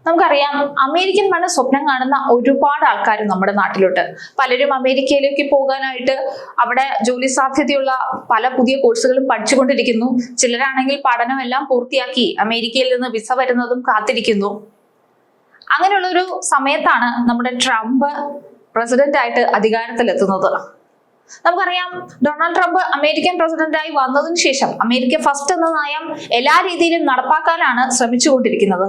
നമുക്കറിയാം, അമേരിക്കൻ മണ്ണ് സ്വപ്നം കാണുന്ന ഒരുപാട് ആൾക്കാർ നമ്മുടെ നാട്ടിലുണ്ട്. പലരും അമേരിക്കയിലേക്ക് പോകാനായിട്ട് അവിടെ ജോലി സാധ്യതയുള്ള പല പുതിയ കോഴ്സുകളും പഠിച്ചുകൊണ്ടിരിക്കുന്നു. ചിലരാണെങ്കിൽ പഠനമെല്ലാം പൂർത്തിയാക്കി അമേരിക്കയിൽ നിന്ന് വിസ വരുന്നതും കാത്തിരിക്കുന്നു. അങ്ങനെയുള്ള ഒരു സമയത്താണ് നമ്മുടെ ട്രംപ് പ്രസിഡന്റ് ആയിട്ട് അധികാരത്തിലെത്തുന്നത്. നമുക്കറിയാം, ഡൊണാൾഡ് ട്രംപ് അമേരിക്കൻ പ്രസിഡന്റായി വന്നതിന് ശേഷം അമേരിക്ക ഫസ്റ്റ് എന്ന നയം എല്ലാ രീതിയിലും നടപ്പാക്കാനാണ് ശ്രമിച്ചുകൊണ്ടിരിക്കുന്നത്.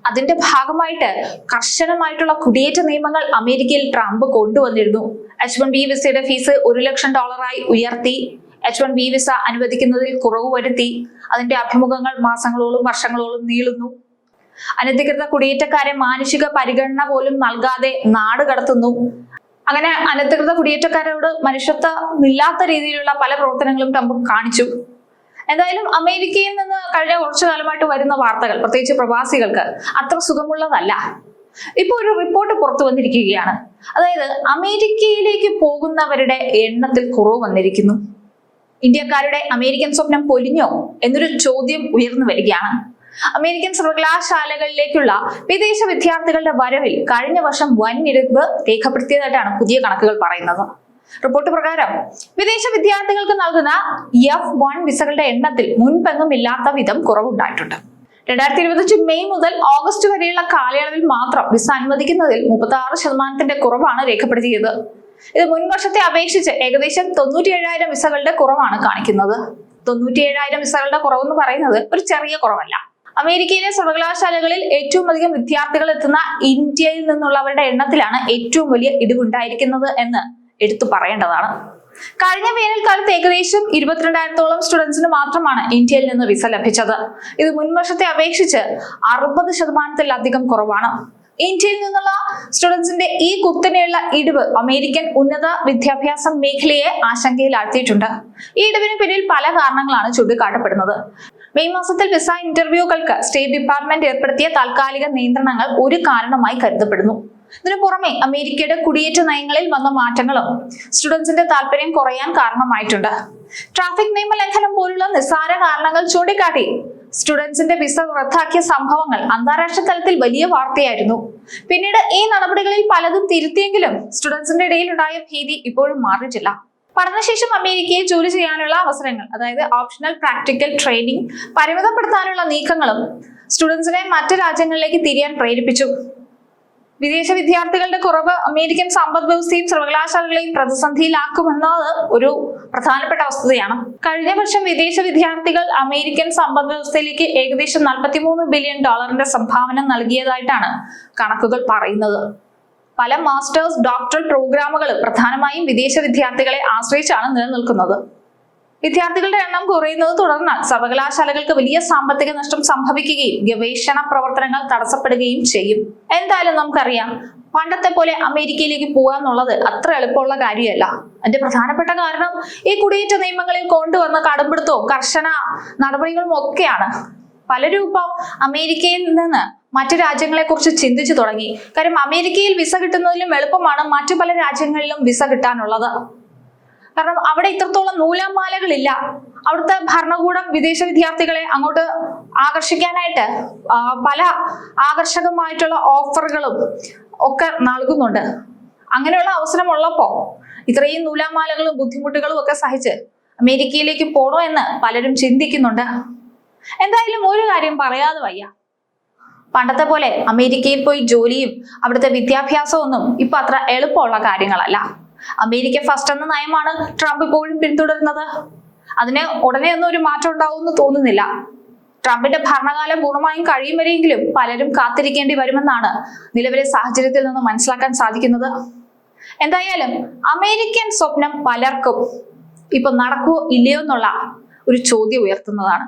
അതിന്റെ ഭാഗമായിട്ട് കർശനമായിട്ടുള്ള കുടിയേറ്റ നിയമങ്ങൾ അമേരിക്കയിൽ ട്രംപ് കൊണ്ടുവന്നിരുന്നു. H-1B വിസയുടെ ഫീസ് $1 ലക്ഷം ഉയർത്തി. H-1B വിസ അനുവദിക്കുന്നതിൽ കുറവ് വരുത്തി. അതിന്റെ അഭിമുഖങ്ങൾ മാസങ്ങളോളം വർഷങ്ങളോളം നീളുന്നു. അനധികൃത കുടിയേറ്റക്കാരെ മാനുഷിക പരിഗണന പോലും നൽകാതെ നാട് കടത്തുന്നു. അങ്ങനെ അനധികൃത കുടിയേറ്റക്കാരോട് മനുഷ്യത്വമില്ലാത്ത രീതിയിലുള്ള പല പ്രവർത്തനങ്ങളും ട്രംപ് കാണിച്ചു. എന്തായാലും അമേരിക്കയിൽ നിന്ന് കഴിഞ്ഞ കുറച്ചു കാലമായിട്ട് വരുന്ന വാർത്തകൾ, പ്രത്യേകിച്ച് പ്രവാസികൾക്ക് അത്ര സുഖമുള്ളതല്ല. ഇപ്പൊ ഒരു റിപ്പോർട്ട് പുറത്തു വന്നിരിക്കുകയാണ്. അതായത് അമേരിക്കയിലേക്ക് പോകുന്നവരുടെ എണ്ണത്തിൽ കുറവ് വന്നിരിക്കുന്നു. ഇന്ത്യക്കാരുടെ അമേരിക്കൻ സ്വപ്നം പൊലിഞ്ഞോ എന്നൊരു ചോദ്യം ഉയർന്നു വരികയാണ്. അമേരിക്കൻ സർവകലാശാലകളിലേക്കുള്ള വിദേശ വിദ്യാർത്ഥികളുടെ വരവിൽ കഴിഞ്ഞ വർഷം വൻഇടിവ് രേഖപ്പെടുത്തിയതായിട്ടാണ് പുതിയ കണക്കുകൾ പറയുന്നത്. റിപ്പോർട്ട് പ്രകാരം വിദേശ വിദ്യാർത്ഥികൾക്ക് നൽകുന്ന F-1 വിസകളുടെ എണ്ണത്തിൽ മുൻപെങ്ങും ഇല്ലാത്ത വിധം കുറവുണ്ടായിട്ടുണ്ട്. 2020 മെയ് മുതൽ ഓഗസ്റ്റ് വരെയുള്ള കാലയളവിൽ മാത്രം വിസ അനുവദിക്കുന്നതിൽ 36% കുറവാണ് രേഖപ്പെടുത്തിയത്. ഇത് മുൻ വർഷത്തെ അപേക്ഷിച്ച് ഏകദേശം 97,000 വിസകളുടെ കുറവാണ് കാണിക്കുന്നത്. 97,000 വിസകളുടെ കുറവെന്ന് പറയുന്നത് ഒരു ചെറിയ കുറവല്ല. അമേരിക്കയിലെ സർവകലാശാലകളിൽ ഏറ്റവും അധികം വിദ്യാർത്ഥികൾ എത്തുന്ന ഇന്ത്യയിൽ നിന്നുള്ളവരുടെ എണ്ണത്തിലാണ് ഏറ്റവും വലിയ ഇടിവുണ്ടായിരിക്കുന്നത് എന്ന് എടുത്തു പറയേണ്ടതാണ്. കഴിഞ്ഞ വേനൽക്കാലത്ത് ഏകദേശം 22,000-ഓളം സ്റ്റുഡൻസിന് മാത്രമാണ് ഇന്ത്യയിൽ നിന്ന് വിസ ലഭിച്ചത്. ഇത് മുൻവർഷത്തെ അപേക്ഷിച്ച് 60%-ലധികം കുറവാണ്. ഇന്ത്യയിൽ നിന്നുള്ള സ്റ്റുഡൻസിന്റെ ഈ കുത്തനെയുള്ള ഇടിവ് അമേരിക്കൻ ഉന്നത വിദ്യാഭ്യാസ മേഖലയെ ആശങ്കയിലാഴ്ത്തിയിട്ടുണ്ട്. ഈ ഇടിവിന് പിന്നിൽ പല കാരണങ്ങളാണ് ചൂണ്ടിക്കാട്ടപ്പെടുന്നത്. മെയ് മാസത്തിൽ വിസ ഇന്റർവ്യൂകൾക്ക് സ്റ്റേറ്റ് ഡിപ്പാർട്ട്മെന്റ് ഏർപ്പെടുത്തിയ താൽക്കാലിക നിയന്ത്രണങ്ങൾ ഒരു കാരണമായി കരുതപ്പെടുന്നു. ഇതിനു പുറമെ അമേരിക്കയുടെ കുടിയേറ്റ നയങ്ങളിൽ വന്ന മാറ്റങ്ങളും സ്റ്റുഡൻസിന്റെ താല്പര്യം കുറയാൻ കാരണമായിട്ടുണ്ട്. ട്രാഫിക് നിയമലംഘനം പോലുള്ള നിസ്സാര കാരണങ്ങൾ ചൂണ്ടിക്കാട്ടി സ്റ്റുഡൻസിന്റെ വിസ റദ്ദാക്കിയ സംഭവങ്ങൾ അന്താരാഷ്ട്ര തലത്തിൽ വലിയ വാർത്തയായിരുന്നു. പിന്നീട് ഈ നടപടികളിൽ പലതും തിരുത്തിയെങ്കിലും സ്റ്റുഡൻസിന്റെ ഇടയിലുണ്ടായ ഭീതി ഇപ്പോഴും മാറിയിട്ടില്ല. പഠനശേഷം അമേരിക്കയിൽ ജോലി ചെയ്യാനുള്ള അവസരങ്ങൾ, അതായത് ഓപ്ഷണൽ പ്രാക്ടിക്കൽ ട്രെയിനിങ് പരിമിതപ്പെടുത്താനുള്ള നീക്കങ്ങളും സ്റ്റുഡൻസിനെ മറ്റ് രാജ്യങ്ങളിലേക്ക് തിരിയാൻ പ്രേരിപ്പിച്ചു. വിദേശ വിദ്യാർത്ഥികളുടെ കുറവ് അമേരിക്കൻ സമ്പദ് വ്യവസ്ഥയും സർവകലാശാലകളെയും പ്രതിസന്ധിയിലാക്കുമെന്നത് ഒരു പ്രധാനപ്പെട്ട വസ്തുതയാണ്. കഴിഞ്ഞ വർഷം വിദേശ വിദ്യാർത്ഥികൾ അമേരിക്കൻ സമ്പദ് വ്യവസ്ഥയിലേക്ക് ഏകദേശം $43 ബില്യൺ സംഭാവന നൽകിയതായിട്ടാണ് കണക്കുകൾ പറയുന്നത്. പല മാസ്റ്റേഴ്സ്, ഡോക്ടറൽ പ്രോഗ്രാമുകൾ പ്രധാനമായും വിദേശ വിദ്യാർത്ഥികളെ ആശ്രയിച്ചാണ് നിലനിൽക്കുന്നത്. വിദ്യാർത്ഥികളുടെ എണ്ണം കുറയുന്നത് തുടർന്നാൽ സർവകലാശാലകൾക്ക് വലിയ സാമ്പത്തിക നഷ്ടം സംഭവിക്കുകയും ഗവേഷണ പ്രവർത്തനങ്ങൾ തടസ്സപ്പെടുകയും ചെയ്യും. എന്തായാലും നമുക്കറിയാം, പണ്ടത്തെ പോലെ അമേരിക്കയിലേക്ക് പോകുക എന്നുള്ളത് അത്ര എളുപ്പമുള്ള കാര്യമല്ല. അതിന്റെ പ്രധാനപ്പെട്ട കാരണം ഈ കുടിയേറ്റ നിയമങ്ങളിൽ കൊണ്ടുവന്ന കടുംപിടുത്തവും കർശന നടപടികളും ഒക്കെയാണ്. പലരും ഇപ്പോൾ അമേരിക്കയിൽ നിന്ന് മറ്റു രാജ്യങ്ങളെ കുറിച്ച് ചിന്തിച്ചു തുടങ്ങി. കാര്യം അമേരിക്കയിൽ വിസ കിട്ടുന്നതിലും എളുപ്പമാണ് മറ്റു പല രാജ്യങ്ങളിലും വിസ കിട്ടാനുള്ളത്. കാരണം അവിടെ ഇത്രത്തോളം നൂലാമാലകളില്ല. അവിടുത്തെ ഭരണകൂടം വിദേശ വിദ്യാർത്ഥികളെ അങ്ങോട്ട് ആകർഷിക്കാനായിട്ട് പല ആകർഷകമായിട്ടുള്ള ഓഫറുകളും ഒക്കെ നൽകുന്നുണ്ട്. അങ്ങനെയുള്ള അവസരം ഉള്ളപ്പോ ഇത്രയും നൂലാമാലകളും ബുദ്ധിമുട്ടുകളും ഒക്കെ സഹിച്ച് അമേരിക്കയിലേക്ക് പോണോ എന്ന് പലരും ചിന്തിക്കുന്നുണ്ട്. എന്തായാലും ഒരു കാര്യം പറയാതെ വയ്യ, പണ്ടത്തെ പോലെ അമേരിക്കയിൽ പോയി ജോലിയും അവിടുത്തെ വിദ്യാഭ്യാസവും ഒന്നും ഇപ്പൊ അത്ര എളുപ്പമുള്ള കാര്യങ്ങളല്ല. അമേരിക്ക ഫസ്റ്റ് എന്ന നയമാണ് ട്രംപ് ഇപ്പോഴും പിന്തുടരുന്നത്. അതിന് ഉടനെ ഒന്നും ഒരു മാറ്റം ഉണ്ടാവുമെന്ന് തോന്നുന്നില്ല. ട്രംപിന്റെ ഭരണകാലം പൂർണ്ണമായും കഴിയും വരെയെങ്കിലും പലരും കാത്തിരിക്കേണ്ടി വരുമെന്നാണ് നിലവിലെ സാഹചര്യത്തിൽ നിന്ന് മനസ്സിലാക്കാൻ സാധിക്കുന്നത്. എന്തായാലും അമേരിക്കൻ സ്വപ്നം പലർക്കും ഇപ്പൊ നടക്കുവോ ഇല്ലയോ എന്നുള്ള ഒരു ചോദ്യം ഉയർത്തുന്നതാണ്.